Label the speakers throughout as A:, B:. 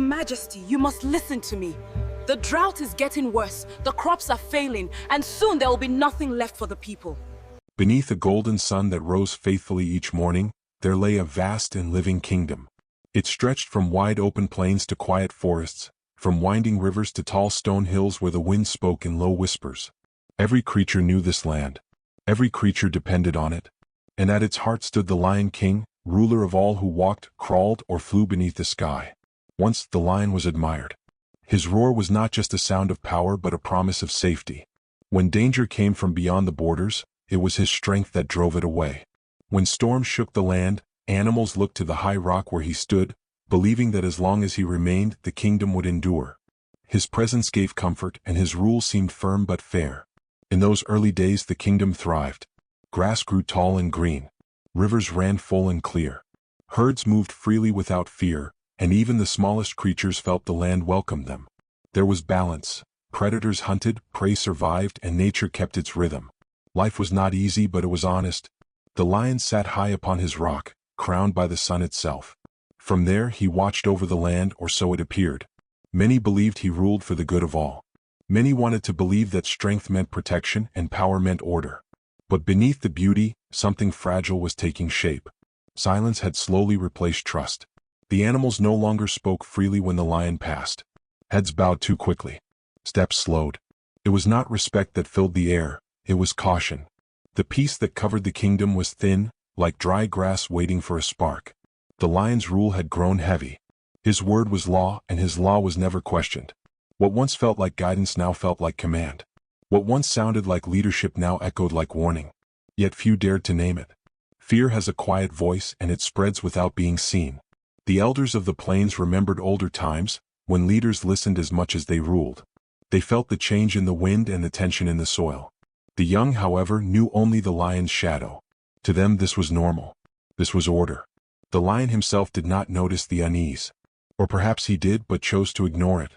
A: Majesty, you must listen to me. The drought is getting worse, the crops are failing, and soon there will be nothing left for the people.
B: Beneath a golden sun that rose faithfully each morning, there lay a vast and living kingdom. It stretched from wide-open plains to quiet forests, from winding rivers to tall stone hills where the wind spoke in low whispers. Every creature knew this land. Every creature depended on it. And at its heart stood the Lion King, ruler of all who walked, crawled, or flew beneath the sky. Once the lion was admired. His roar was not just a sound of power but a promise of safety. When danger came from beyond the borders, it was his strength that drove it away. When storms shook the land, animals looked to the high rock where he stood, believing that as long as he remained, the kingdom would endure. His presence gave comfort, and his rule seemed firm but fair. In those early days the kingdom thrived. Grass grew tall and green. Rivers ran full and clear. Herds moved freely without fear, and even the smallest creatures felt the land welcomed them. There was balance. Predators hunted, prey survived, and nature kept its rhythm. Life was not easy, but it was honest. The lion sat high upon his rock, crowned by the sun itself. From there he watched over the land, or so it appeared. Many believed he ruled for the good of all. Many wanted to believe that strength meant protection and power meant order. But beneath the beauty, something fragile was taking shape. Silence had slowly replaced trust. The animals no longer spoke freely when the lion passed. Heads bowed too quickly. Steps slowed. It was not respect that filled the air, it was caution. The peace that covered the kingdom was thin, like dry grass waiting for a spark. The lion's rule had grown heavy. His word was law, and his law was never questioned. What once felt like guidance now felt like command. What once sounded like leadership now echoed like warning. Yet few dared to name it. Fear has a quiet voice, and it spreads without being seen. The elders of the plains remembered older times, when leaders listened as much as they ruled. They felt the change in the wind and the tension in the soil. The young, however, knew only the lion's shadow. To them this was normal. This was order. The lion himself did not notice the unease. Or perhaps he did but chose to ignore it.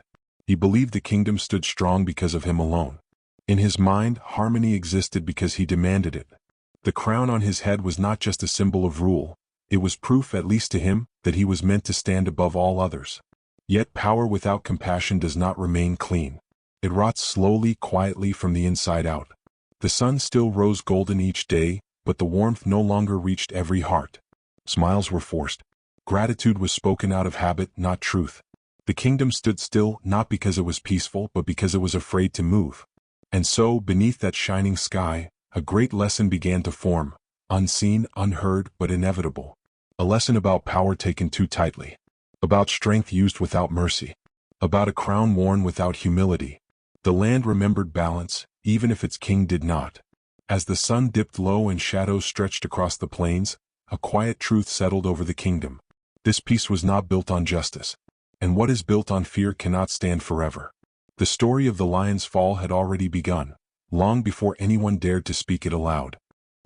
B: He believed the kingdom stood strong because of him alone. In his mind, harmony existed because he demanded it. The crown on his head was not just a symbol of rule. It was proof, at least to him, that he was meant to stand above all others. Yet power without compassion does not remain clean. It rots slowly, quietly from the inside out. The sun still rose golden each day, but the warmth no longer reached every heart. Smiles were forced. Gratitude was spoken out of habit, not truth. The kingdom stood still, not because it was peaceful, but because it was afraid to move. And so, beneath that shining sky, a great lesson began to form, unseen, unheard, but inevitable. A lesson about power taken too tightly. About strength used without mercy. About a crown worn without humility. The land remembered balance, even if its king did not. As the sun dipped low and shadows stretched across the plains, a quiet truth settled over the kingdom. This peace was not built on justice. And what is built on fear cannot stand forever. The story of the lion's fall had already begun, long before anyone dared to speak it aloud.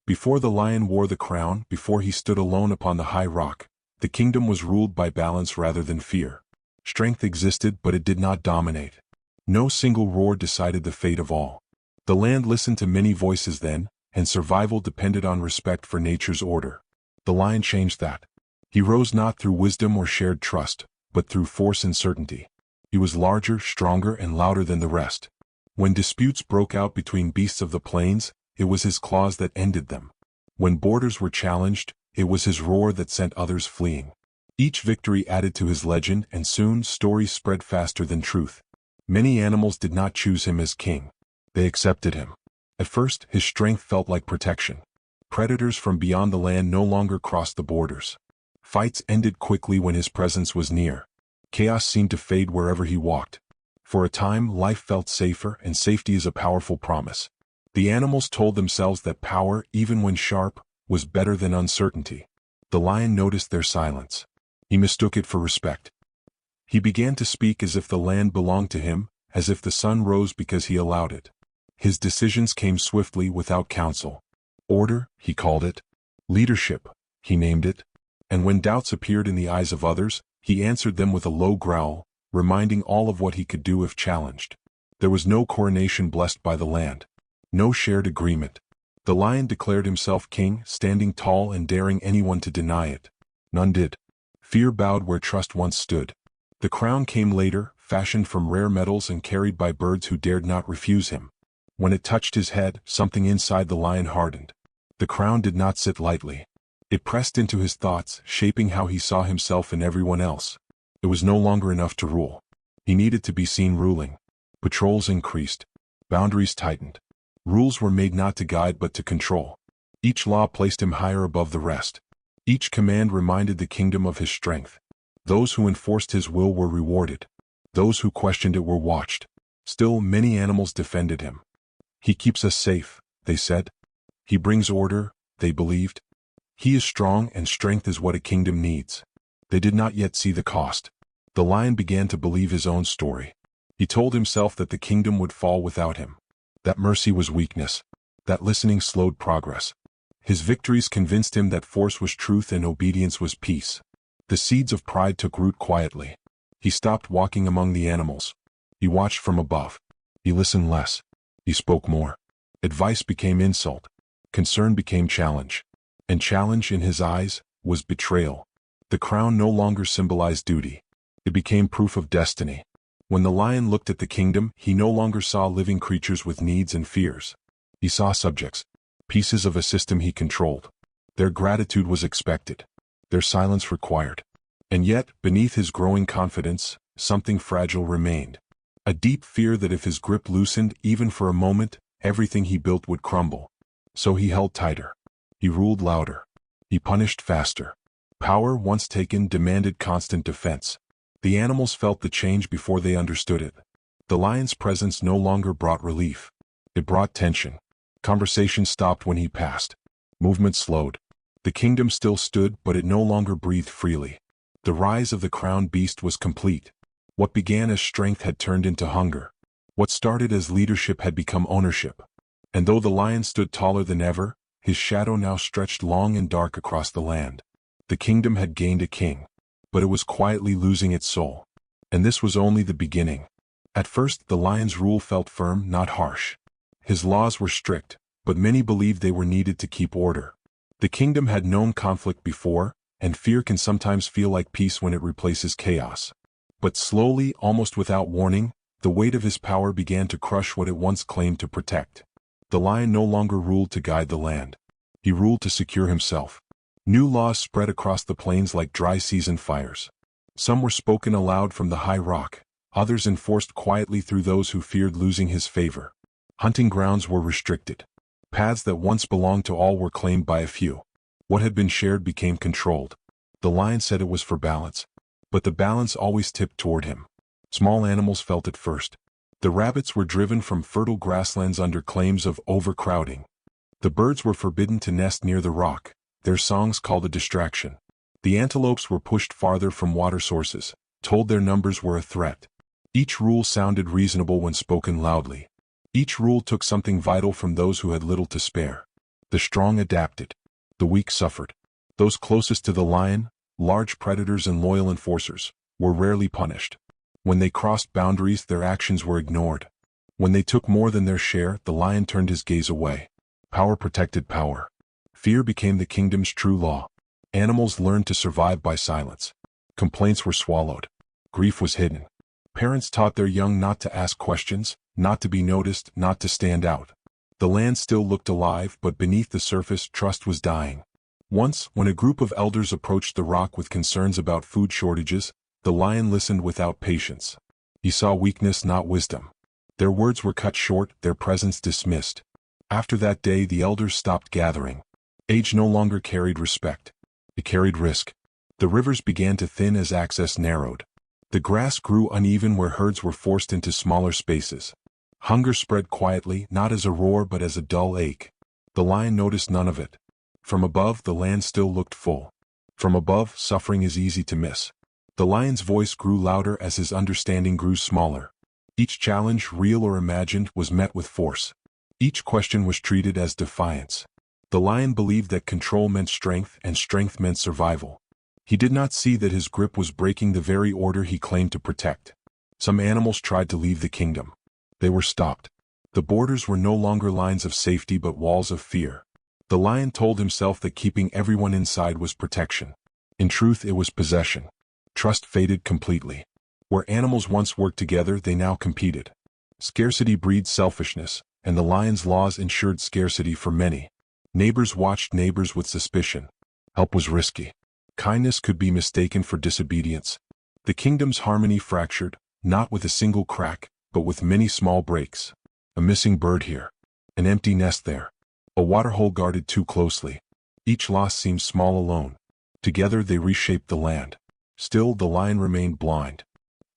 B: Before the lion wore the crown, before he stood alone upon the high rock, the kingdom was ruled by balance rather than fear. Strength existed, but it did not dominate. No single roar decided the fate of all. The land listened to many voices then, and survival depended on respect for nature's order. The lion changed that. He rose not through wisdom or shared trust, but through force and certainty. He was larger, stronger, and louder than the rest. When disputes broke out between beasts of the plains, it was his claws that ended them. When borders were challenged, it was his roar that sent others fleeing. Each victory added to his legend, and soon stories spread faster than truth. Many animals did not choose him as king. They accepted him. At first, his strength felt like protection. Predators from beyond the land no longer crossed the borders. Fights ended quickly when his presence was near. Chaos seemed to fade wherever he walked. For a time, life felt safer, and safety is a powerful promise. The animals told themselves that power, even when sharp, was better than uncertainty. The lion noticed their silence. He mistook it for respect. He began to speak as if the land belonged to him, as if the sun rose because he allowed it. His decisions came swiftly without counsel. Order, he called it. Leadership, he named it. And when doubts appeared in the eyes of others, he answered them with a low growl, reminding all of what he could do if challenged. There was no coronation blessed by the land. No shared agreement. The lion declared himself king, standing tall and daring anyone to deny it. None did. Fear bowed where trust once stood. The crown came later, fashioned from rare metals and carried by birds who dared not refuse him. When it touched his head, something inside the lion hardened. The crown did not sit lightly. It pressed into his thoughts, shaping how he saw himself and everyone else. It was no longer enough to rule. He needed to be seen ruling. Patrols increased. Boundaries tightened. Rules were made not to guide but to control. Each law placed him higher above the rest. Each command reminded the kingdom of his strength. Those who enforced his will were rewarded. Those who questioned it were watched. Still, many animals defended him. He keeps us safe, they said. He brings order, they believed. He is strong, and strength is what a kingdom needs. They did not yet see the cost. The lion began to believe his own story. He told himself that the kingdom would fall without him. That mercy was weakness. That listening slowed progress. His victories convinced him that force was truth and obedience was peace. The seeds of pride took root quietly. He stopped walking among the animals. He watched from above. He listened less. He spoke more. Advice became insult. Concern became challenge. And challenge, in his eyes, was betrayal. The crown no longer symbolized duty. It became proof of destiny. When the lion looked at the kingdom, he no longer saw living creatures with needs and fears. He saw subjects, pieces of a system he controlled. Their gratitude was expected. Their silence required. And yet, beneath his growing confidence, something fragile remained. A deep fear that if his grip loosened, even for a moment, everything he built would crumble. So he held tighter. He ruled louder. He punished faster. Power, once taken, demanded constant defense. The animals felt the change before they understood it. The lion's presence no longer brought relief. It brought tension. Conversation stopped when he passed. Movement slowed. The kingdom still stood, but it no longer breathed freely. The rise of the crowned beast was complete. What began as strength had turned into hunger. What started as leadership had become ownership. And though the lion stood taller than ever, his shadow now stretched long and dark across the land. The kingdom had gained a king, but it was quietly losing its soul. And this was only the beginning. At first, the lion's rule felt firm, not harsh. His laws were strict, but many believed they were needed to keep order. The kingdom had known conflict before, and fear can sometimes feel like peace when it replaces chaos. But slowly, almost without warning, the weight of his power began to crush what it once claimed to protect. The lion no longer ruled to guide the land. He ruled to secure himself. New laws spread across the plains like dry season fires. Some were spoken aloud from the high rock, others enforced quietly through those who feared losing his favor. Hunting grounds were restricted. Paths that once belonged to all were claimed by a few. What had been shared became controlled. The lion said it was for balance. But the balance always tipped toward him. Small animals felt it first. The rabbits were driven from fertile grasslands under claims of overcrowding. The birds were forbidden to nest near the rock, their songs called a distraction. The antelopes were pushed farther from water sources, told their numbers were a threat. Each rule sounded reasonable when spoken loudly. Each rule took something vital from those who had little to spare. The strong adapted. The weak suffered. Those closest to the lion, large predators and loyal enforcers, were rarely punished. When they crossed boundaries, their actions were ignored. When they took more than their share, the lion turned his gaze away. Power protected power. Fear became the kingdom's true law. Animals learned to survive by silence. Complaints were swallowed. Grief was hidden. Parents taught their young not to ask questions, not to be noticed, not to stand out. The land still looked alive, but beneath the surface, trust was dying. Once, when a group of elders approached the rock with concerns about food shortages, the lion listened without patience. He saw weakness, not wisdom. Their words were cut short, their presence dismissed. After that day, the elders stopped gathering. Age no longer carried respect. It carried risk. The rivers began to thin as access narrowed. The grass grew uneven where herds were forced into smaller spaces. Hunger spread quietly, not as a roar but as a dull ache. The lion noticed none of it. From above, the land still looked full. From above, suffering is easy to miss. The lion's voice grew louder as his understanding grew smaller. Each challenge, real or imagined, was met with force. Each question was treated as defiance. The lion believed that control meant strength and strength meant survival. He did not see that his grip was breaking the very order he claimed to protect. Some animals tried to leave the kingdom. They were stopped. The borders were no longer lines of safety but walls of fear. The lion told himself that keeping everyone inside was protection. In truth, it was possession. Trust faded completely. Where animals once worked together, they now competed. Scarcity breeds selfishness, and the lion's laws ensured scarcity for many. Neighbors watched neighbors with suspicion. Help was risky. Kindness could be mistaken for disobedience. The kingdom's harmony fractured, not with a single crack, but with many small breaks. A missing bird here. An empty nest there. A waterhole guarded too closely. Each loss seemed small alone. Together they reshaped the land. Still the lion remained blind.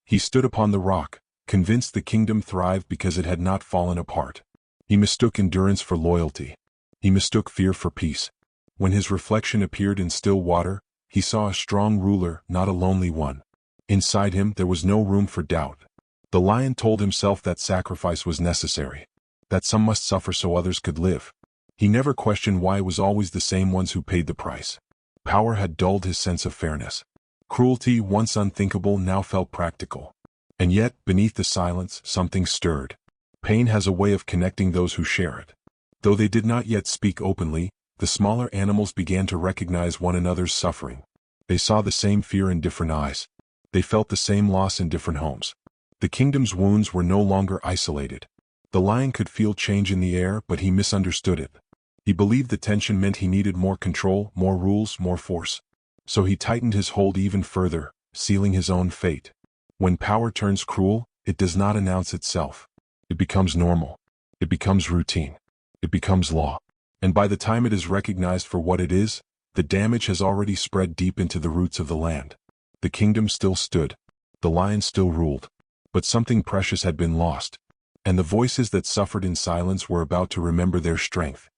B: He stood upon the rock, convinced the kingdom thrived because it had not fallen apart. He mistook endurance for loyalty. He mistook fear for peace. When his reflection appeared in still water, he saw a strong ruler, not a lonely one. Inside him there was no room for doubt. The lion told himself that sacrifice was necessary, that some must suffer so others could live. He never questioned why it was always the same ones who paid the price. Power had dulled his sense of fairness. Cruelty, once unthinkable, now felt practical. And yet, beneath the silence, something stirred. Pain has a way of connecting those who share it. Though they did not yet speak openly, the smaller animals began to recognize one another's suffering. They saw the same fear in different eyes. They felt the same loss in different homes. The kingdom's wounds were no longer isolated. The lion could feel change in the air, but he misunderstood it. He believed the tension meant he needed more control, more rules, more force. So he tightened his hold even further, sealing his own fate. When power turns cruel, it does not announce itself. It becomes normal. It becomes routine. It becomes law. And by the time it is recognized for what it is, the damage has already spread deep into the roots of the land. The kingdom still stood. The lion still ruled. But something precious had been lost. And the voices that suffered in silence were about to remember their strength.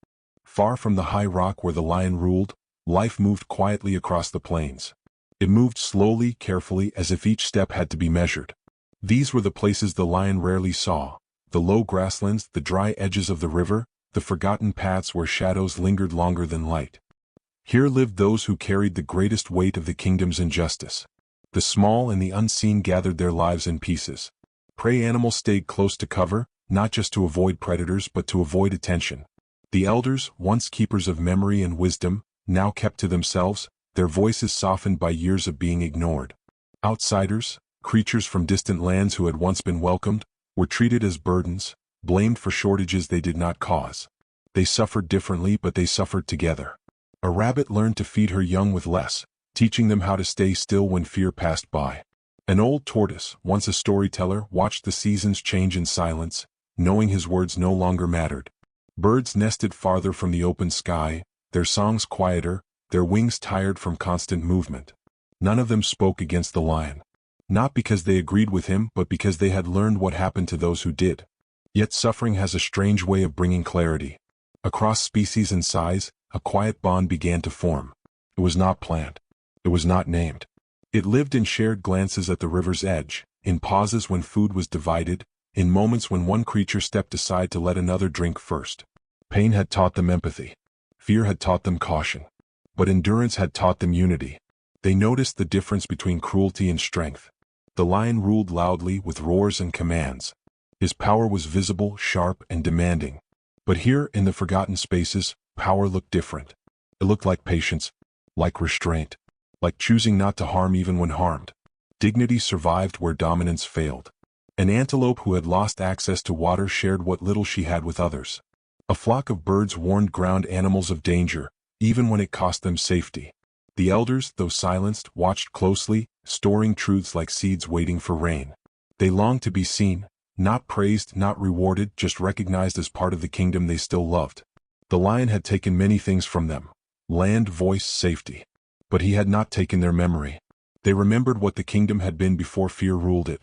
B: Far from the high rock where the lion ruled, life moved quietly across the plains. It moved slowly, carefully, as if each step had to be measured. These were the places the lion rarely saw: the low grasslands, the dry edges of the river, the forgotten paths where shadows lingered longer than light. Here lived those who carried the greatest weight of the kingdom's injustice. The small and the unseen gathered their lives in pieces. Prey animals stayed close to cover, not just to avoid predators but to avoid attention. The elders, once keepers of memory and wisdom, now kept to themselves, their voices softened by years of being ignored. Outsiders, creatures from distant lands who had once been welcomed, were treated as burdens, blamed for shortages they did not cause. They suffered differently, but they suffered together. A rabbit learned to feed her young with less, teaching them how to stay still when fear passed by. An old tortoise, once a storyteller, watched the seasons change in silence, knowing his words no longer mattered. Birds nested farther from the open sky, their songs quieter, their wings tired from constant movement. None of them spoke against the lion. Not because they agreed with him, but because they had learned what happened to those who did. Yet suffering has a strange way of bringing clarity. Across species and size, a quiet bond began to form. It was not planned. It was not named. It lived in shared glances at the river's edge, in pauses when food was divided, in moments when one creature stepped aside to let another drink first. Pain had taught them empathy. Fear had taught them caution. But endurance had taught them unity. They noticed the difference between cruelty and strength. The lion ruled loudly with roars and commands. His power was visible, sharp, and demanding. But here, in the forgotten spaces, power looked different. It looked like patience, like restraint, like choosing not to harm even when harmed. Dignity survived where dominance failed. An antelope who had lost access to water shared what little she had with others. A flock of birds warned ground animals of danger, even when it cost them safety. The elders, though silenced, watched closely, storing truths like seeds waiting for rain. They longed to be seen, not praised, not rewarded, just recognized as part of the kingdom they still loved. The lion had taken many things from them: land, voice, safety. But he had not taken their memory. They remembered what the kingdom had been before fear ruled it.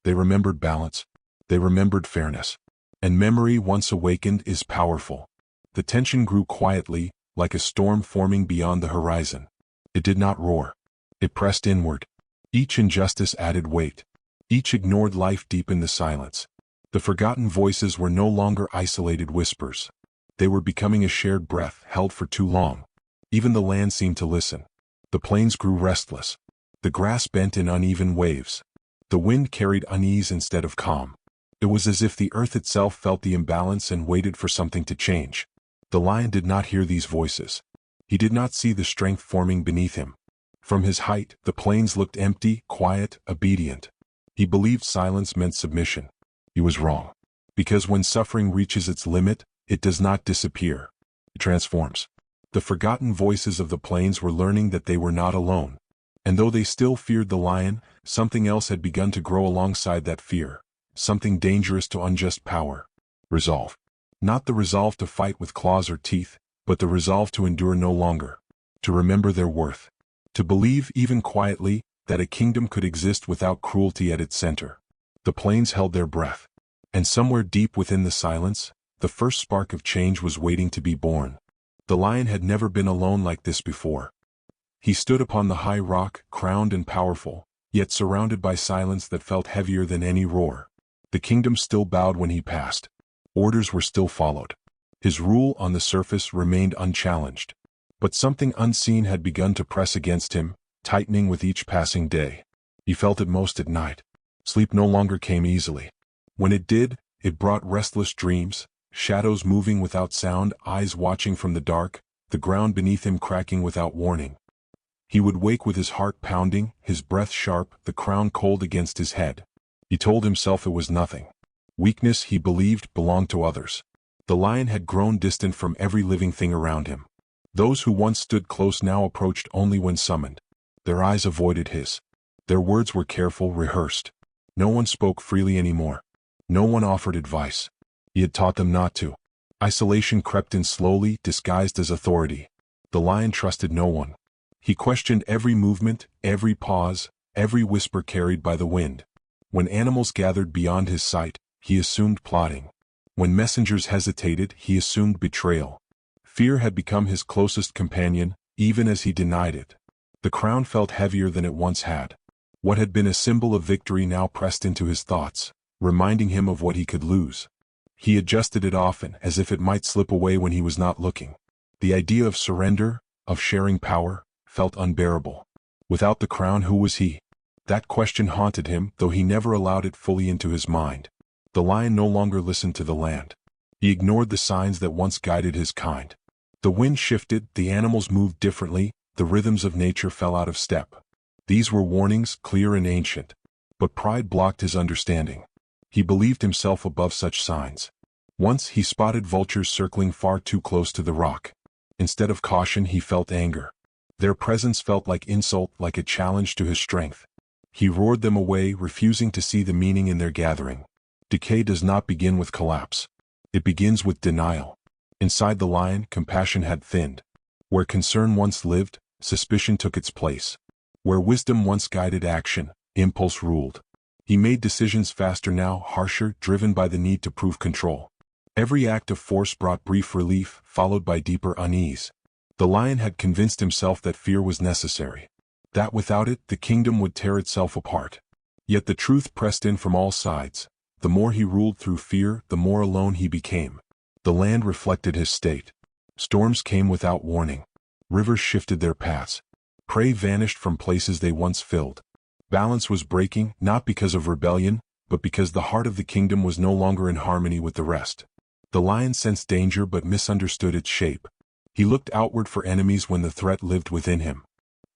B: They remembered balance. They remembered fairness. And memory, once awakened, is powerful. The tension grew quietly, like a storm forming beyond the horizon. It did not roar. It pressed inward. Each injustice added weight. Each ignored life deepened the silence. The forgotten voices were no longer isolated whispers. They were becoming a shared breath held for too long. Even the land seemed to listen. The plains grew restless. The grass bent in uneven waves. The wind carried unease instead of calm. It was as if the earth itself felt the imbalance and waited for something to change. The lion did not hear these voices. He did not see the strength forming beneath him. From his height, the plains looked empty, quiet, obedient. He believed silence meant submission. He was wrong. Because when suffering reaches its limit, it does not disappear. It transforms. The forgotten voices of the plains were learning that they were not alone. And though they still feared the lion, something else had begun to grow alongside that fear. Something dangerous to unjust power. Resolve. Not the resolve to fight with claws or teeth, but the resolve to endure no longer. To remember their worth. To believe, even quietly, that a kingdom could exist without cruelty at its center. The plains held their breath. And somewhere deep within the silence, the first spark of change was waiting to be born. The lion had never been alone like this before. He stood upon the high rock, crowned and powerful, yet surrounded by silence that felt heavier than any roar. The kingdom still bowed when he passed. Orders were still followed. His rule on the surface remained unchallenged. But something unseen had begun to press against him, tightening with each passing day. He felt it most at night. Sleep no longer came easily. When it did, it brought restless dreams, shadows moving without sound, eyes watching from the dark, the ground beneath him cracking without warning. He would wake with his heart pounding, his breath sharp, the crown cold against his head. He told himself it was nothing. Weakness, he believed, belonged to others. The lion had grown distant from every living thing around him. Those who once stood close now approached only when summoned. Their eyes avoided his. Their words were careful, rehearsed. No one spoke freely anymore. No one offered advice. He had taught them not to. Isolation crept in slowly, disguised as authority. The lion trusted no one. He questioned every movement, every pause, every whisper carried by the wind. When animals gathered beyond his sight, he assumed plotting. When messengers hesitated, he assumed betrayal. Fear had become his closest companion, even as he denied it. The crown felt heavier than it once had. What had been a symbol of victory now pressed into his thoughts, reminding him of what he could lose. He adjusted it often, as if it might slip away when he was not looking. The idea of surrender, of sharing power, felt unbearable. Without the crown, who was he? That question haunted him, though he never allowed it fully into his mind. The lion no longer listened to the land. He ignored the signs that once guided his kind. The wind shifted, the animals moved differently, the rhythms of nature fell out of step. These were warnings, clear and ancient. But pride blocked his understanding. He believed himself above such signs. Once he spotted vultures circling far too close to the rock. Instead of caution, he felt anger. Their presence felt like insult, like a challenge to his strength. He roared them away, refusing to see the meaning in their gathering. Decay does not begin with collapse. It begins with denial. Inside the lion, compassion had thinned. Where concern once lived, suspicion took its place. Where wisdom once guided action, impulse ruled. He made decisions faster now, harsher, driven by the need to prove control. Every act of force brought brief relief, followed by deeper unease. The lion had convinced himself that fear was necessary. That without it, the kingdom would tear itself apart. Yet the truth pressed in from all sides. The more he ruled through fear, the more alone he became. The land reflected his state. Storms came without warning. Rivers shifted their paths. Prey vanished from places they once filled. Balance was breaking, not because of rebellion, but because the heart of the kingdom was no longer in harmony with the rest. The lion sensed danger but misunderstood its shape. He looked outward for enemies when the threat lived within him.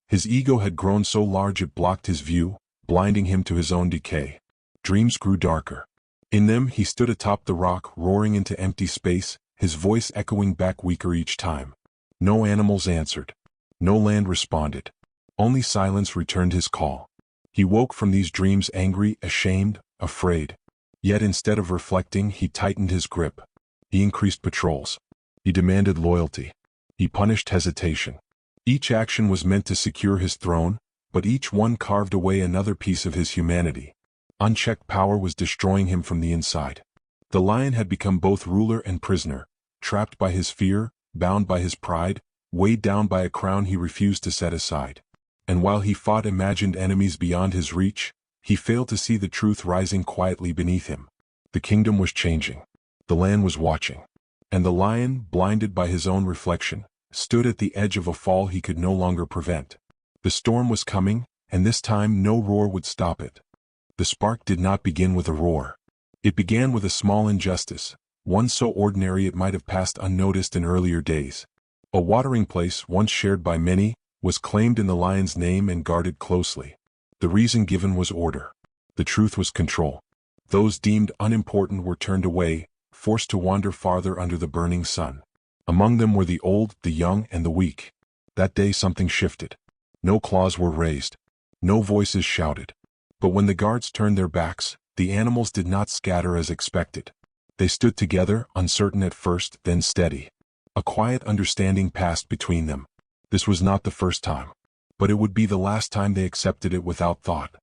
B: His ego had grown so large it blocked his view, blinding him to his own decay. Dreams grew darker. In them he stood atop the rock, roaring into empty space, his voice echoing back weaker each time. No animals answered. No land responded. Only silence returned his call. He woke from these dreams angry, ashamed, afraid. Yet instead of reflecting, he tightened his grip. He increased patrols. He demanded loyalty. He punished hesitation. Each action was meant to secure his throne, but each one carved away another piece of his humanity. Unchecked power was destroying him from the inside. The lion had become both ruler and prisoner, trapped by his fear, bound by his pride, weighed down by a crown he refused to set aside. And while he fought imagined enemies beyond his reach, he failed to see the truth rising quietly beneath him. The kingdom was changing. The land was watching. And the lion, blinded by his own reflection, stood at the edge of a fall he could no longer prevent. The storm was coming, and this time no roar would stop it. The spark did not begin with a roar. It began with a small injustice, one so ordinary it might have passed unnoticed in earlier days. A watering place, once shared by many, was claimed in the lion's name and guarded closely. The reason given was order. The truth was control. Those deemed unimportant were turned away, forced to wander farther under the burning sun. Among them were the old, the young, and the weak. That day something shifted. No claws were raised. No voices shouted. But when the guards turned their backs, the animals did not scatter as expected. They stood together, uncertain at first, then steady. A quiet understanding passed between them. This was not the first time. But it would be the last time they accepted it without thought.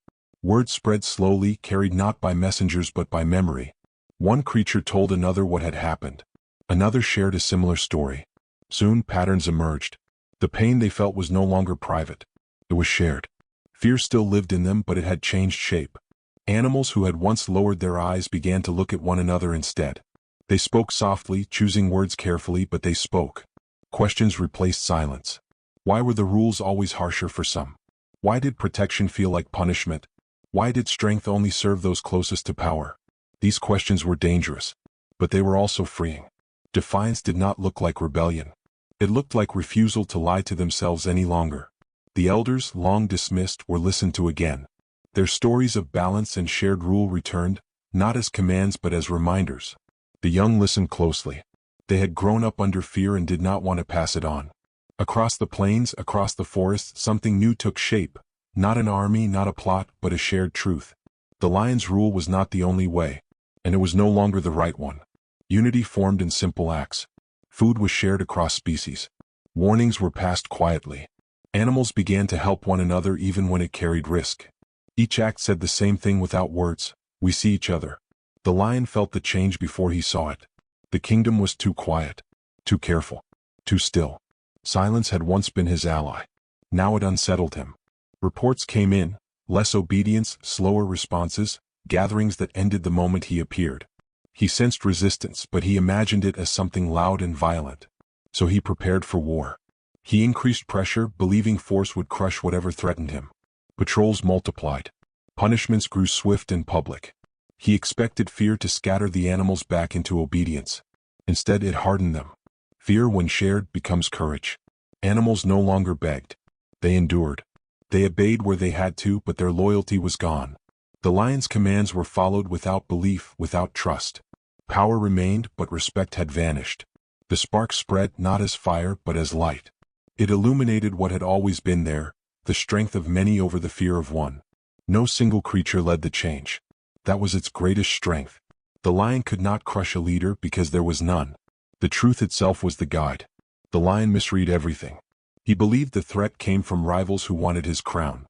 B: Word spread slowly, carried not by messengers but by memory. One creature told another what had happened. Another shared a similar story. Soon patterns emerged. The pain they felt was no longer private. It was shared. Fear still lived in them, but it had changed shape. Animals who had once lowered their eyes began to look at one another instead. They spoke softly, choosing words carefully, but they spoke. Questions replaced silence. Why were the rules always harsher for some? Why did protection feel like punishment? Why did strength only serve those closest to power? These questions were dangerous, but they were also freeing. Defiance did not look like rebellion. It looked like refusal to lie to themselves any longer. The elders, long dismissed, were listened to again. Their stories of balance and shared rule returned, not as commands but as reminders. The young listened closely. They had grown up under fear and did not want to pass it on. Across the plains, across the forests, something new took shape. Not an army, not a plot, but a shared truth. The lion's rule was not the only way, and it was no longer the right one. Unity formed in simple acts. Food was shared across species. Warnings were passed quietly. Animals began to help one another even when it carried risk. Each act said the same thing without words: we see each other. The lion felt the change before he saw it. The kingdom was too quiet, too careful, too still. Silence had once been his ally. Now it unsettled him. Reports came in, less obedience, slower responses, gatherings that ended the moment he appeared. He sensed resistance, but he imagined it as something loud and violent. So he prepared for war. He increased pressure, believing force would crush whatever threatened him. Patrols multiplied. Punishments grew swift and public. He expected fear to scatter the animals back into obedience. Instead, it hardened them. Fear, when shared, becomes courage. Animals no longer begged. They endured. They obeyed where they had to, but their loyalty was gone. The lion's commands were followed without belief, without trust. Power remained, but respect had vanished. The spark spread not as fire, but as light. It illuminated what had always been there, the strength of many over the fear of one. No single creature led the change. That was its greatest strength. The lion could not crush a leader because there was none. The truth itself was the guide. The lion misread everything. He believed the threat came from rivals who wanted his crown.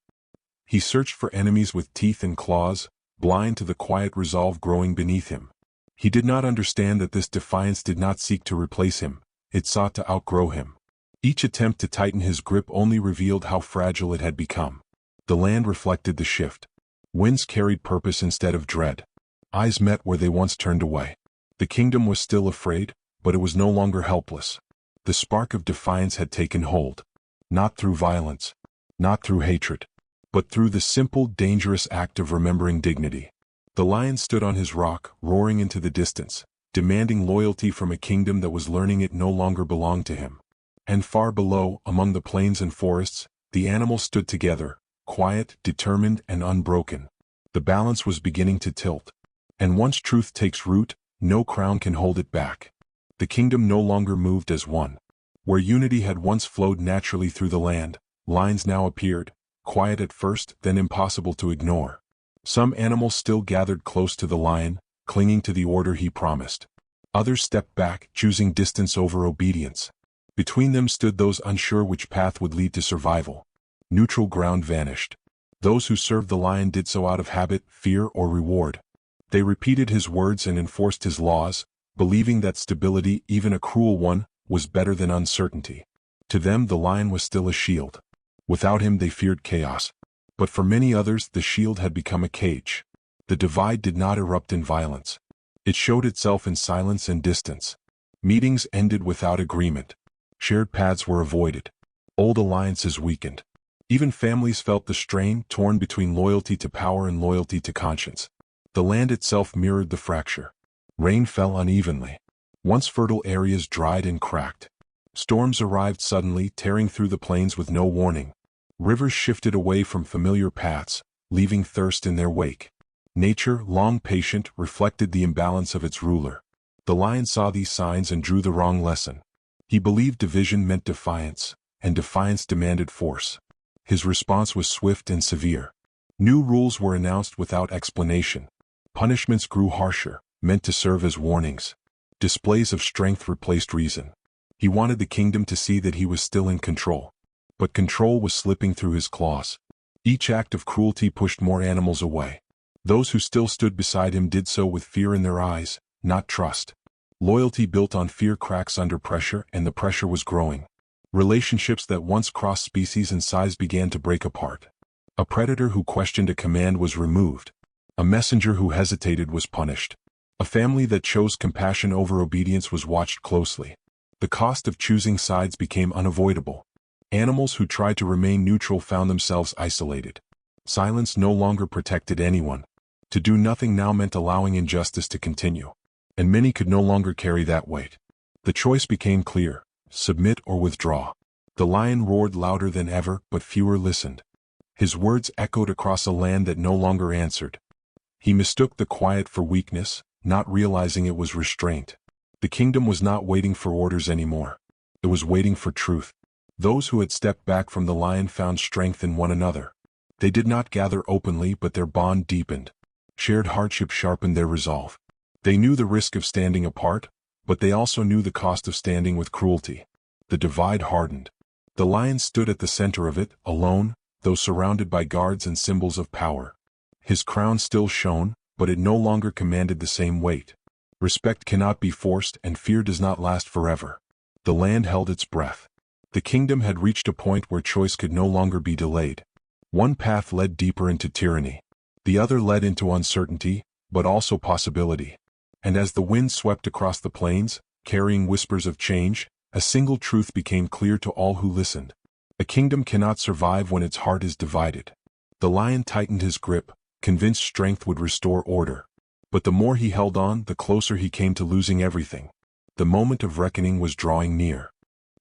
B: He searched for enemies with teeth and claws, blind to the quiet resolve growing beneath him. He did not understand that this defiance did not seek to replace him, it sought to outgrow him. Each attempt to tighten his grip only revealed how fragile it had become. The land reflected the shift. Winds carried purpose instead of dread. Eyes met where they once turned away. The kingdom was still afraid, but it was no longer helpless. The spark of defiance had taken hold. Not through violence, not through hatred, but through the simple, dangerous act of remembering dignity. The lion stood on his rock, roaring into the distance, demanding loyalty from a kingdom that was learning it no longer belonged to him. And far below, among the plains and forests, the animals stood together, quiet, determined, and unbroken. The balance was beginning to tilt. And once truth takes root, no crown can hold it back. The kingdom no longer moved as one. Where unity had once flowed naturally through the land, lines now appeared, quiet at first, then impossible to ignore. Some animals still gathered close to the lion, clinging to the order he promised. Others stepped back, choosing distance over obedience. Between them stood those unsure which path would lead to survival. Neutral ground vanished. Those who served the lion did so out of habit, fear, or reward. They repeated his words and enforced his laws, believing that stability, even a cruel one, was better than uncertainty. To them the lion was still a shield. Without him they feared chaos. But for many others the shield had become a cage. The divide did not erupt in violence. It showed itself in silence and distance. Meetings ended without agreement. Shared paths were avoided. Old alliances weakened. Even families felt the strain, torn between loyalty to power and loyalty to conscience. The land itself mirrored the fracture. Rain fell unevenly. Once fertile areas dried and cracked. Storms arrived suddenly, tearing through the plains with no warning. Rivers shifted away from familiar paths, leaving thirst in their wake. Nature, long patient, reflected the imbalance of its ruler. The lion saw these signs and drew the wrong lesson. He believed division meant defiance, and defiance demanded force. His response was swift and severe. New rules were announced without explanation. Punishments grew harsher, meant to serve as warnings. Displays of strength replaced reason. He wanted the kingdom to see that he was still in control. But control was slipping through his claws. Each act of cruelty pushed more animals away. Those who still stood beside him did so with fear in their eyes, not trust. Loyalty built on fear cracks under pressure, and the pressure was growing. Relationships that once crossed species and size began to break apart. A predator who questioned a command was removed. A messenger who hesitated was punished. A family that chose compassion over obedience was watched closely. The cost of choosing sides became unavoidable. Animals who tried to remain neutral found themselves isolated. Silence no longer protected anyone. To do nothing now meant allowing injustice to continue. And many could no longer carry that weight. The choice became clear: submit or withdraw. The lion roared louder than ever, but fewer listened. His words echoed across a land that no longer answered. He mistook the quiet for weakness, not realizing it was restraint. The kingdom was not waiting for orders anymore. It was waiting for truth. Those who had stepped back from the lion found strength in one another. They did not gather openly, but their bond deepened. Shared hardship sharpened their resolve. They knew the risk of standing apart, but they also knew the cost of standing with cruelty. The divide hardened. The lion stood at the center of it, alone, though surrounded by guards and symbols of power. His crown still shone, but it no longer commanded the same weight. Respect cannot be forced, and fear does not last forever. The land held its breath. The kingdom had reached a point where choice could no longer be delayed. One path led deeper into tyranny. The other led into uncertainty, but also possibility. And as the wind swept across the plains, carrying whispers of change, a single truth became clear to all who listened. A kingdom cannot survive when its heart is divided. The lion tightened his grip, convinced strength would restore order. But the more he held on, the closer he came to losing everything. The moment of reckoning was drawing near.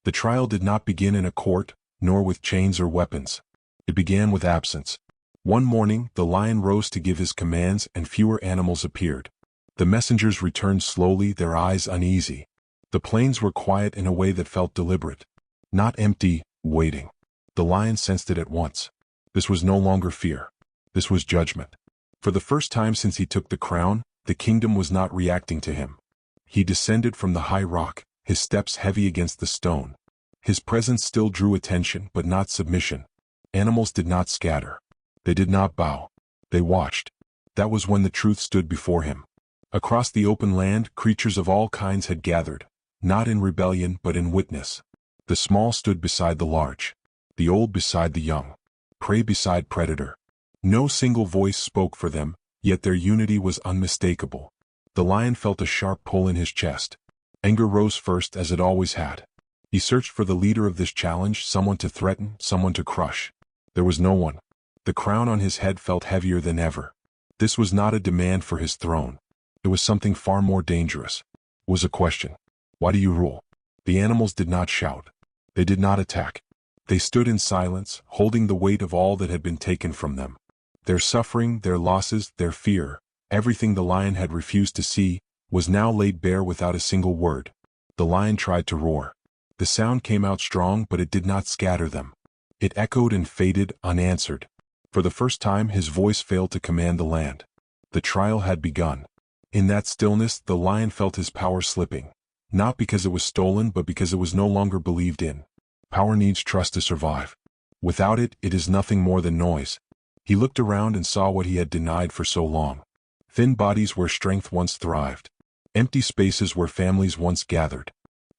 B: The trial did not begin in a court, nor with chains or weapons. It began with absence. One morning, the lion rose to give his commands, and fewer animals appeared. The messengers returned slowly, their eyes uneasy. The plains were quiet in a way that felt deliberate. Not empty, waiting. The lion sensed it at once. This was no longer fear. This was judgment. For the first time since he took the crown, the kingdom was not reacting to him. He descended from the high rock, his steps heavy against the stone. His presence still drew attention, but not submission. Animals did not scatter. They did not bow. They watched. That was when the truth stood before him. Across the open land, creatures of all kinds had gathered, not in rebellion but in witness. The small stood beside the large. The old beside the young. Prey beside predator. No single voice spoke for them, yet their unity was unmistakable. The lion felt a sharp pull in his chest. Anger rose first, as it always had. He searched for the leader of this challenge, someone to threaten, someone to crush. There was no one. The crown on his head felt heavier than ever. This was not a demand for his throne. It was something far more dangerous. It was a question. Why do you rule? The animals did not shout. They did not attack. They stood in silence, holding the weight of all that had been taken from them. Their suffering, their losses, their fear, everything the lion had refused to see, was now laid bare without a single word. The lion tried to roar. The sound came out strong, but it did not scatter them. It echoed and faded, unanswered. For the first time, his voice failed to command the land. The trial had begun. In that stillness, the lion felt his power slipping. Not because it was stolen, but because it was no longer believed in. Power needs trust to survive. Without it, it is nothing more than noise. He looked around and saw what he had denied for so long. Thin bodies where strength once thrived. Empty spaces where families once gathered.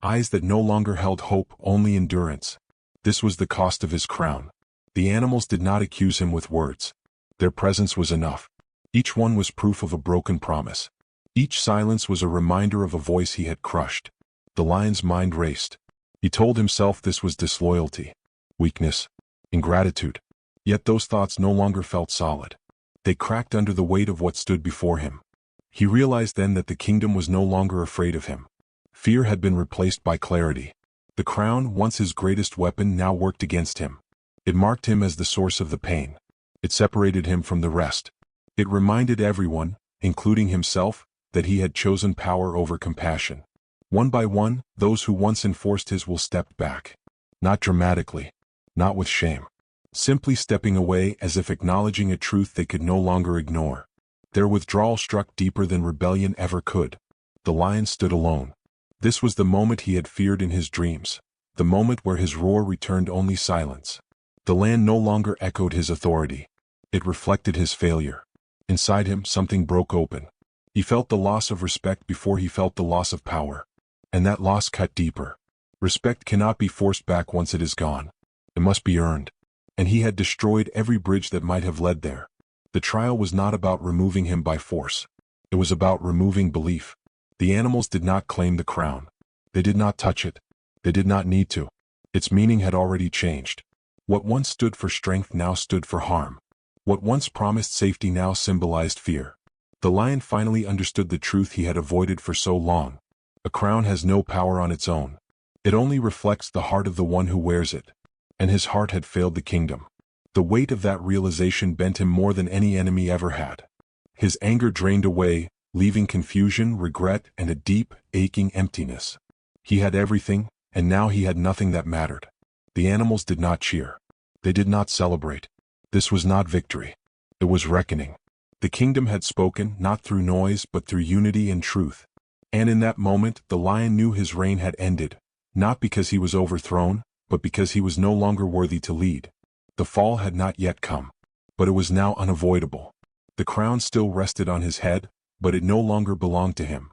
B: Eyes that no longer held hope, only endurance. This was the cost of his crown. The animals did not accuse him with words. Their presence was enough. Each one was proof of a broken promise. Each silence was a reminder of a voice he had crushed. The lion's mind raced. He told himself this was disloyalty, weakness, ingratitude. Yet those thoughts no longer felt solid. They cracked under the weight of what stood before him. He realized then that the kingdom was no longer afraid of him. Fear had been replaced by clarity. The crown, once his greatest weapon, now worked against him. It marked him as the source of the pain. It separated him from the rest. It reminded everyone, including himself, that he had chosen power over compassion. One by one, those who once enforced his will stepped back. Not dramatically. Not with shame. Simply stepping away as if acknowledging a truth they could no longer ignore. Their withdrawal struck deeper than rebellion ever could. The lion stood alone. This was the moment he had feared in his dreams. The moment where his roar returned only silence. The land no longer echoed his authority. It reflected his failure. Inside him, something broke open. He felt the loss of respect before he felt the loss of power. And that loss cut deeper. Respect cannot be forced back once it is gone. It must be earned. And he had destroyed every bridge that might have led there. The trial was not about removing him by force. It was about removing belief. The animals did not claim the crown. They did not touch it. They did not need to. Its meaning had already changed. What once stood for strength now stood for harm. What once promised safety now symbolized fear. The lion finally understood the truth he had avoided for so long. A crown has no power on its own. It only reflects the heart of the one who wears it. And his heart had failed the kingdom. The weight of that realization bent him more than any enemy ever had. His anger drained away, leaving confusion, regret, and a deep, aching emptiness. He had everything, and now he had nothing that mattered. The animals did not cheer. They did not celebrate. This was not victory. It was reckoning. The kingdom had spoken, not through noise but through unity and truth. And in that moment, the lion knew his reign had ended, not because he was overthrown, but because he was no longer worthy to lead. The fall had not yet come, but it was now unavoidable. The crown still rested on his head, but it no longer belonged to him.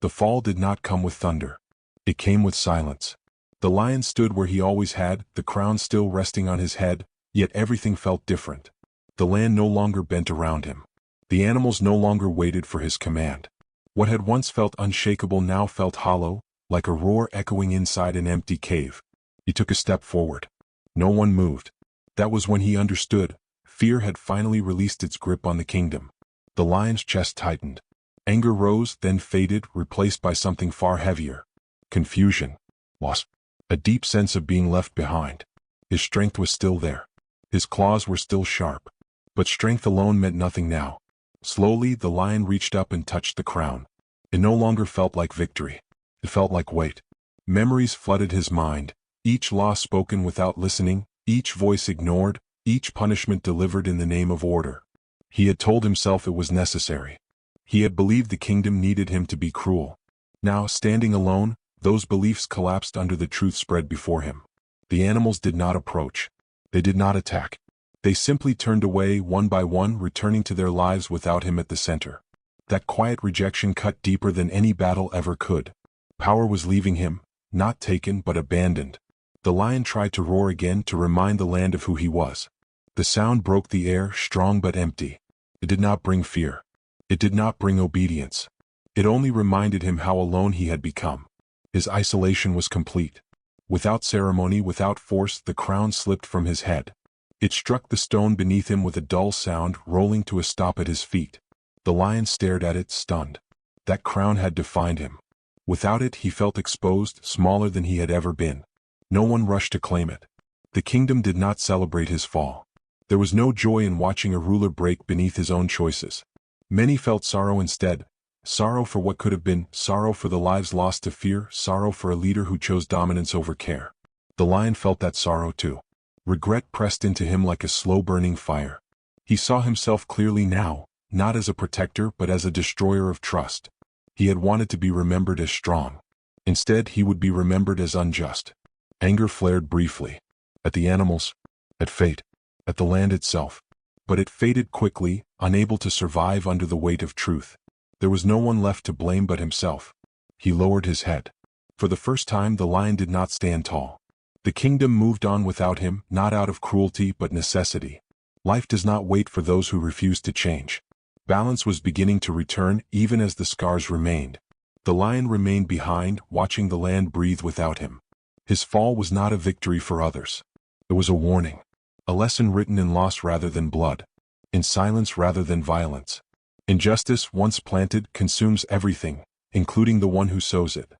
B: The fall did not come with thunder. It came with silence. The lion stood where he always had, the crown still resting on his head, yet everything felt different. The land no longer bent around him. The animals no longer waited for his command. What had once felt unshakable now felt hollow, like a roar echoing inside an empty cave. He took a step forward. No one moved. That was when he understood. Fear had finally released its grip on the kingdom. The lion's chest tightened. Anger rose, then faded, replaced by something far heavier. Confusion. Loss. A deep sense of being left behind. His strength was still there. His claws were still sharp. But strength alone meant nothing now. Slowly, the lion reached up and touched the crown. It no longer felt like victory. It felt like weight. Memories flooded his mind, each law spoken without listening, each voice ignored, each punishment delivered in the name of order. He had told himself it was necessary. He had believed the kingdom needed him to be cruel. Now, standing alone, those beliefs collapsed under the truth spread before him. The animals did not approach. They did not attack. They simply turned away one by one, returning to their lives without him at the center. That quiet rejection cut deeper than any battle ever could. Power was leaving him, not taken but abandoned. The lion tried to roar again to remind the land of who he was. The sound broke the air, strong but empty. It did not bring fear. It did not bring obedience. It only reminded him how alone he had become. His isolation was complete. Without ceremony, without force, the crown slipped from his head. It struck the stone beneath him with a dull sound, rolling to a stop at his feet. The lion stared at it, stunned. That crown had defined him. Without it, he felt exposed, smaller than he had ever been. No one rushed to claim it. The kingdom did not celebrate his fall. There was no joy in watching a ruler break beneath his own choices. Many felt sorrow instead. Sorrow for what could have been, sorrow for the lives lost to fear, sorrow for a leader who chose dominance over care. The lion felt that sorrow too. Regret pressed into him like a slow-burning fire. He saw himself clearly now, not as a protector but as a destroyer of trust. He had wanted to be remembered as strong. Instead, he would be remembered as unjust. Anger flared briefly. At the animals, at fate, at the land itself. But it faded quickly, unable to survive under the weight of truth. There was no one left to blame but himself. He lowered his head. For the first time, the lion did not stand tall. The kingdom moved on without him, not out of cruelty but necessity. Life does not wait for those who refuse to change. Balance was beginning to return even as the scars remained. The lion remained behind, watching the land breathe without him. His fall was not a victory for others. It was a warning. A lesson written in loss rather than blood. In silence rather than violence. Injustice, once planted, consumes everything, including the one who sows it.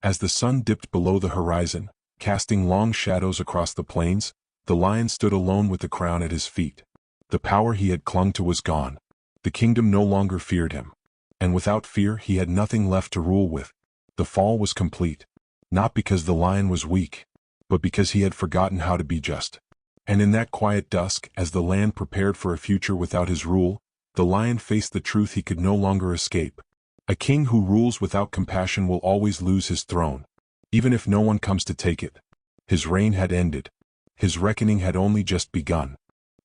B: As the sun dipped below the horizon, casting long shadows across the plains, the lion stood alone with the crown at his feet. The power he had clung to was gone. The kingdom no longer feared him. And without fear he had nothing left to rule with. The fall was complete. Not because the lion was weak, but because he had forgotten how to be just. And in that quiet dusk, as the land prepared for a future without his rule, the lion faced the truth he could no longer escape. A king who rules without compassion will always lose his throne, even if no one comes to take it. His reign had ended. His reckoning had only just begun.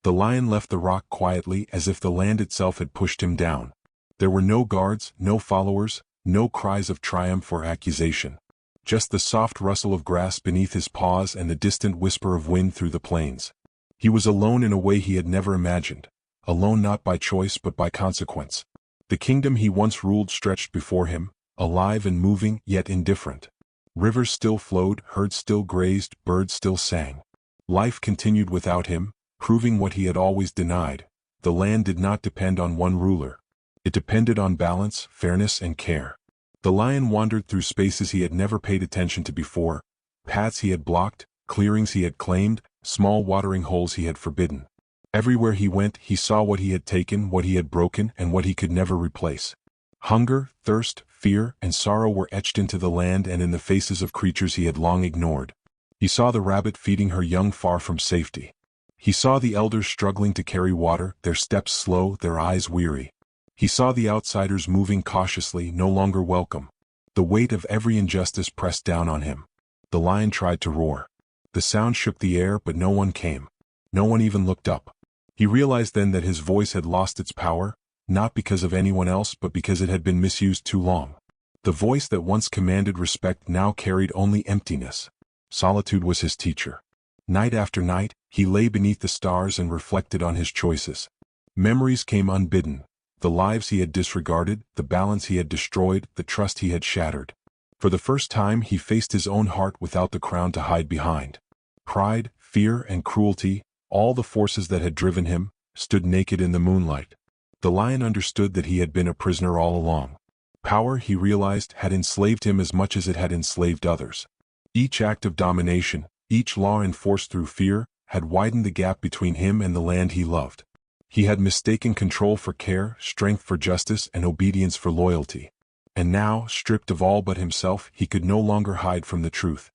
B: The lion left the rock quietly as if the land itself had pushed him down. There were no guards, no followers, no cries of triumph or accusation. Just the soft rustle of grass beneath his paws and the distant whisper of wind through the plains. He was alone in a way he had never imagined. Alone not by choice but by consequence. The kingdom he once ruled stretched before him, alive and moving, yet indifferent. Rivers still flowed, herds still grazed, birds still sang. Life continued without him, proving what he had always denied. The land did not depend on one ruler. It depended on balance, fairness, and care. The lion wandered through spaces he had never paid attention to before, paths he had blocked, clearings he had claimed, small watering holes he had forbidden. Everywhere he went, he saw what he had taken, what he had broken, and what he could never replace. Hunger, thirst, fear, and sorrow were etched into the land and in the faces of creatures he had long ignored. He saw the rabbit feeding her young far from safety. He saw the elders struggling to carry water, their steps slow, their eyes weary. He saw the outsiders moving cautiously, no longer welcome. The weight of every injustice pressed down on him. The lion tried to roar. The sound shook the air, but no one came. No one even looked up. He realized then that his voice had lost its power, not because of anyone else but because it had been misused too long. The voice that once commanded respect now carried only emptiness. Solitude was his teacher. Night after night, he lay beneath the stars and reflected on his choices. Memories came unbidden. The lives he had disregarded, the balance he had destroyed, the trust he had shattered. For the first time he faced his own heart without the crown to hide behind. Pride, fear, and cruelty, all the forces that had driven him, stood naked in the moonlight. The lion understood that he had been a prisoner all along. Power, he realized, had enslaved him as much as it had enslaved others. Each act of domination, each law enforced through fear, had widened the gap between him and the land he loved. He had mistaken control for care, strength for justice, and obedience for loyalty. And now, stripped of all but himself, he could no longer hide from the truth.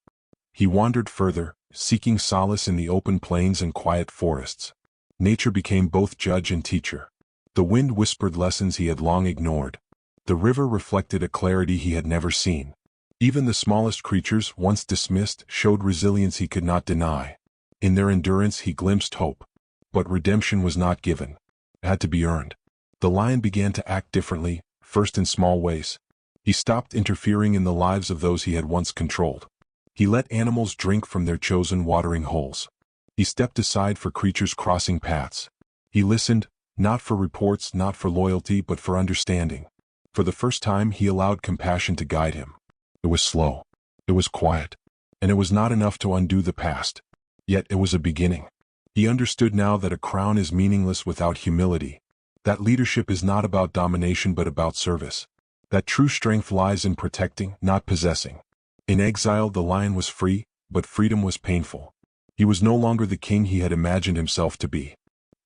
B: He wandered further, seeking solace in the open plains and quiet forests. Nature became both judge and teacher. The wind whispered lessons he had long ignored. The river reflected a clarity he had never seen. Even the smallest creatures, once dismissed, showed resilience he could not deny. In their endurance he glimpsed hope. But redemption was not given. It had to be earned. The lion began to act differently, first in small ways. He stopped interfering in the lives of those he had once controlled. He let animals drink from their chosen watering holes. He stepped aside for creatures crossing paths. He listened, not for reports, not for loyalty, but for understanding. For the first time he allowed compassion to guide him. It was slow. It was quiet. And it was not enough to undo the past. Yet it was a beginning. He understood now that a crown is meaningless without humility. That leadership is not about domination but about service. That true strength lies in protecting, not possessing. In exile the lion was free, but freedom was painful. He was no longer the king he had imagined himself to be.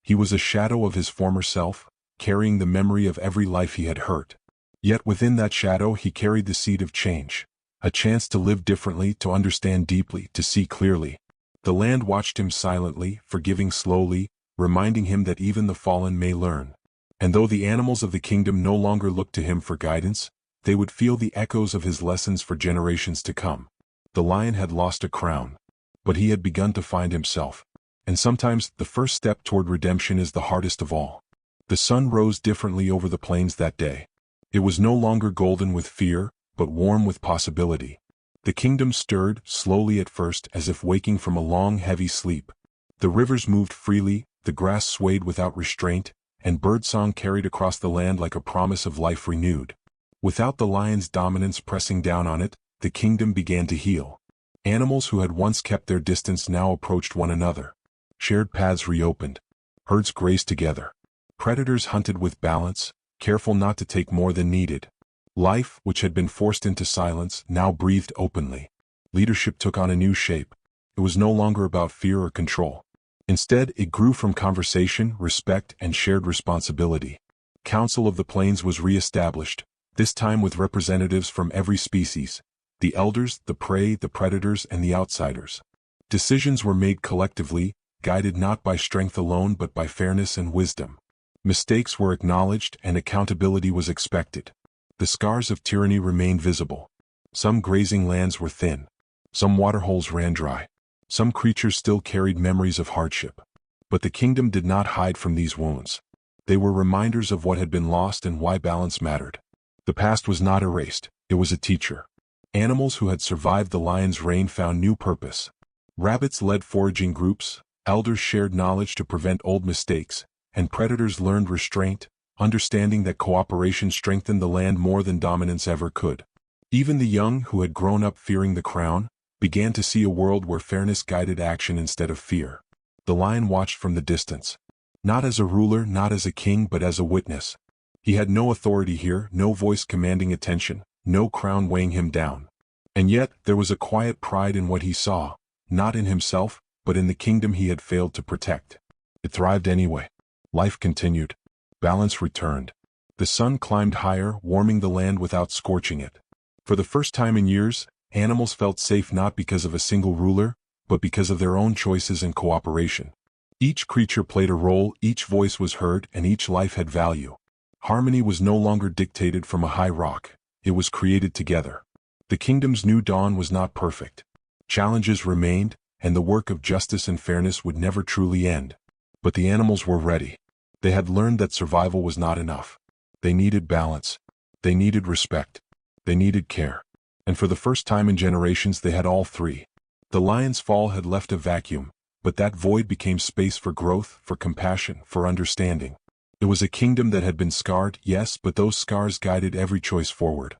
B: He was a shadow of his former self, carrying the memory of every life he had hurt. Yet within that shadow he carried the seed of change. A chance to live differently, to understand deeply, to see clearly. The land watched him silently, forgiving slowly, reminding him that even the fallen may learn. And though the animals of the kingdom no longer looked to him for guidance, they would feel the echoes of his lessons for generations to come. The lion had lost a crown, but he had begun to find himself. And sometimes the first step toward redemption is the hardest of all. The sun rose differently over the plains that day. It was no longer golden with fear, but warm with possibility. The kingdom stirred, slowly at first, as if waking from a long, heavy sleep. The rivers moved freely, the grass swayed without restraint, and birdsong carried across the land like a promise of life renewed. Without the lion's dominance pressing down on it, the kingdom began to heal. Animals who had once kept their distance now approached one another. Shared paths reopened. Herds grazed together. Predators hunted with balance, careful not to take more than needed. Life, which had been forced into silence, now breathed openly. Leadership took on a new shape. It was no longer about fear or control. Instead, it grew from conversation, respect, and shared responsibility. Council of the Plains was re-established, this time with representatives from every species: the elders, the prey, the predators, and the outsiders. Decisions were made collectively, guided not by strength alone but by fairness and wisdom. Mistakes were acknowledged and accountability was expected. The scars of tyranny remained visible. Some grazing lands were thin. Some waterholes ran dry. Some creatures still carried memories of hardship. But the kingdom did not hide from these wounds. They were reminders of what had been lost and why balance mattered. The past was not erased, it was a teacher. Animals who had survived the lion's reign found new purpose. Rabbits led foraging groups, elders shared knowledge to prevent old mistakes, and predators learned restraint, understanding that cooperation strengthened the land more than dominance ever could. Even the young, who had grown up fearing the crown, began to see a world where fairness guided action instead of fear. The lion watched from the distance. Not as a ruler, not as a king, but as a witness. He had no authority here, no voice commanding attention, no crown weighing him down. And yet, there was a quiet pride in what he saw, not in himself, but in the kingdom he had failed to protect. It thrived anyway. Life continued. Balance returned. The sun climbed higher, warming the land without scorching it. For the first time in years, animals felt safe not because of a single ruler, but because of their own choices and cooperation. Each creature played a role, each voice was heard, and each life had value. Harmony was no longer dictated from a high rock, it was created together. The kingdom's new dawn was not perfect. Challenges remained, and the work of justice and fairness would never truly end. But the animals were ready. They had learned that survival was not enough. They needed balance. They needed respect. They needed care. And for the first time in generations they had all three. The lion's fall had left a vacuum, but that void became space for growth, for compassion, for understanding. It was a kingdom that had been scarred, yes, but those scars guided every choice forward.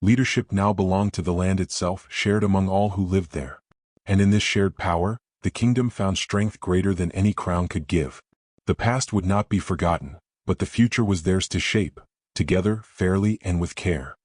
B: Leadership now belonged to the land itself, shared among all who lived there. And in this shared power, the kingdom found strength greater than any crown could give. The past would not be forgotten, but the future was theirs to shape, together, fairly, and with care.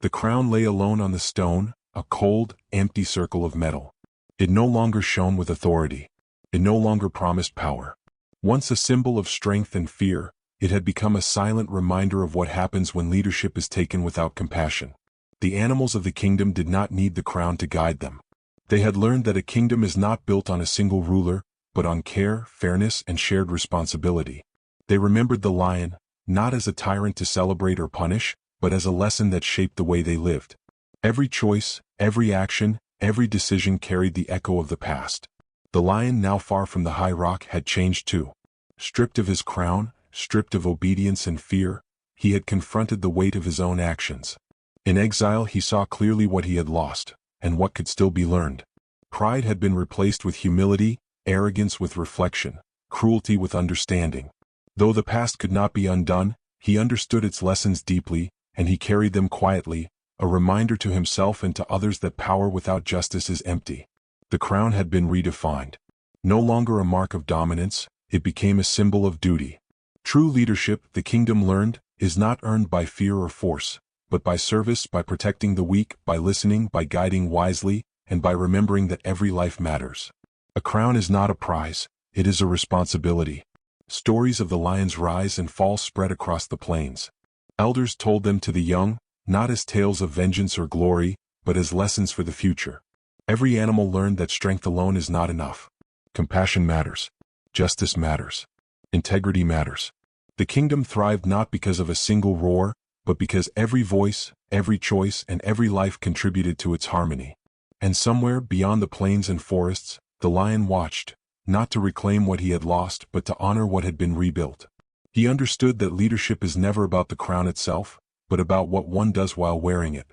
B: The crown lay alone on the stone, a cold, empty circle of metal. It no longer shone with authority. It no longer promised power. Once a symbol of strength and fear, it had become a silent reminder of what happens when leadership is taken without compassion. The animals of the kingdom did not need the crown to guide them. They had learned that a kingdom is not built on a single ruler, but on care, fairness, and shared responsibility. They remembered the lion, not as a tyrant to celebrate or punish, but as a lesson that shaped the way they lived. Every choice, every action, every decision carried the echo of the past. The lion, now far from the high rock, had changed too. Stripped of his crown, stripped of obedience and fear, he had confronted the weight of his own actions. In exile he saw clearly what he had lost, and what could still be learned. Pride had been replaced with humility, arrogance with reflection, cruelty with understanding. Though the past could not be undone, he understood its lessons deeply, and he carried them quietly, a reminder to himself and to others that power without justice is empty. The crown had been redefined. No longer a mark of dominance, it became a symbol of duty. True leadership, the kingdom learned, is not earned by fear or force, but by service, by protecting the weak, by listening, by guiding wisely, and by remembering that every life matters. A crown is not a prize, it is a responsibility. Stories of the lion's rise and fall spread across the plains. Elders told them to the young, not as tales of vengeance or glory, but as lessons for the future. Every animal learned that strength alone is not enough. Compassion matters. Justice matters. Integrity matters. The kingdom thrived not because of a single roar, but because every voice, every choice, and every life contributed to its harmony. And somewhere beyond the plains and forests, the lion watched, not to reclaim what he had lost, but to honor what had been rebuilt. He understood that leadership is never about the crown itself, but about what one does while wearing it.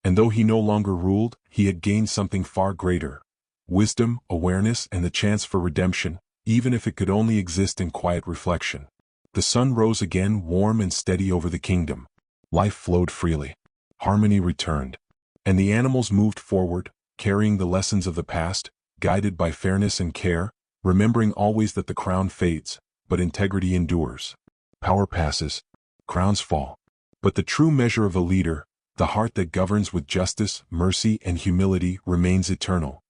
B: And though he no longer ruled, he had gained something far greater: wisdom, awareness, and the chance for redemption, even if it could only exist in quiet reflection. The sun rose again, warm and steady over the kingdom. Life flowed freely. Harmony returned. And the animals moved forward, carrying the lessons of the past, guided by fairness and care, remembering always that the crown fades, but integrity endures. Power passes. Crowns fall. But the true measure of a leader, the heart that governs with justice, mercy, and humility, remains eternal.